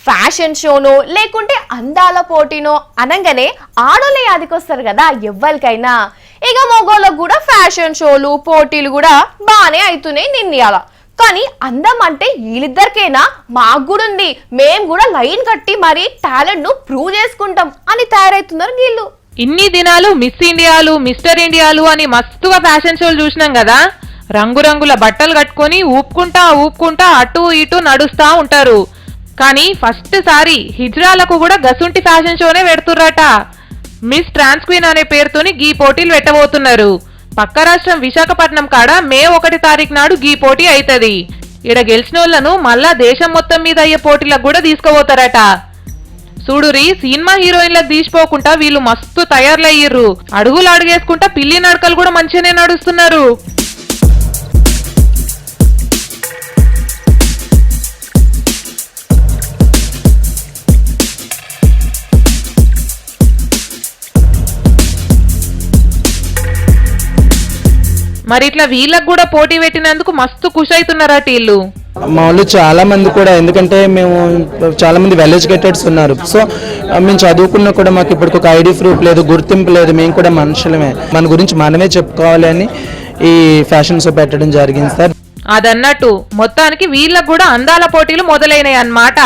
Fashion షోనో లేకుంటే అందాల పోటీనో అనగానే ఆడోళ్ళే యాదికొస్తారు కదా ఎవ్వరికైనా. ఇక మగోళ్ళకు కూడా ఫ్యాషన్ షోలు పోటీలు కూడా బాగానే అవుతున్నాయి నిన్నయాల. కానీ అందం అంటే వీళ్ళిద్దరికైనా మాకు కూడా ఉంది, మేము కూడా లైన్ కట్టి మరి టాలెంట్ ను ప్రూవ్ చేసుకుంటాం అని తయారైతున్నారు వీళ్ళు. ఇన్ని దినాలు మిస్ ఇండియాలు మిస్టర్ ఇండియాలు అని మస్తుగా ఫ్యాషన్ షోలు చూసినాం కదా. రంగురంగుల బట్టలు కట్టుకొని ఊపుకుంటా అటు ఇటు నడుస్తా ఉంటారు. కానీ ఫస్ట్ సారి హిజ్రాలకు కూడా గసుంటి ఫ్యాషన్ షోనే పెడుతుర్రట. మిస్ ట్రాన్స్ క్వీన్ అనే పేరుతోని గీ పోటీలు పెట్టబోతున్నారు. పక్క రాష్ట్రం విశాఖపట్నం కాడ మే 1 తారీఖు నాడు గీ పోటీ అవుతుంది. ఈడ గెలిచిన వాళ్ళను మళ్ళా దేశం మొత్తం మీద అయ్యే పోటీలకు కూడా తీసుకుపోతారట. చూడురి, సినిమా హీరోయిన్లకు తీసిపోకుండా వీళ్ళు మస్తు తయారులయ్యిర్రు. అడుగులు అడుగేసుకుంటా పిల్లి నడకలు కూడా మంచిగానే నడుస్తున్నారు. మరి ఇట్లా వీళ్ళకు కూడా పోటీ పెట్టినందుకు మస్తు ఖుషి అవుతున్నారట వీళ్ళు. మా వాళ్ళు చాలా మంది కూడా, ఎందుకంటే మేము చాలా మంది వెల్ ఎడ్యుకేటెడ్స్ ఉన్నారు. సో మేము చదువుకున్నా కూడా మాకు ఇప్పటికి ఒక ఐడి ప్రూఫ్ లేదు, గుర్తింపు లేదు. మేము కూడా మనుషులమే, మన గురించి మనమే చెప్పుకోవాలి అని ఈ ఫ్యాషన్ షో పెట్టడం జరిగింది సార్. అదన్నట్టు మొత్తానికి వీళ్ళకు కూడా అందాల పోటీలు మొదలైనాయి అన్నమాట.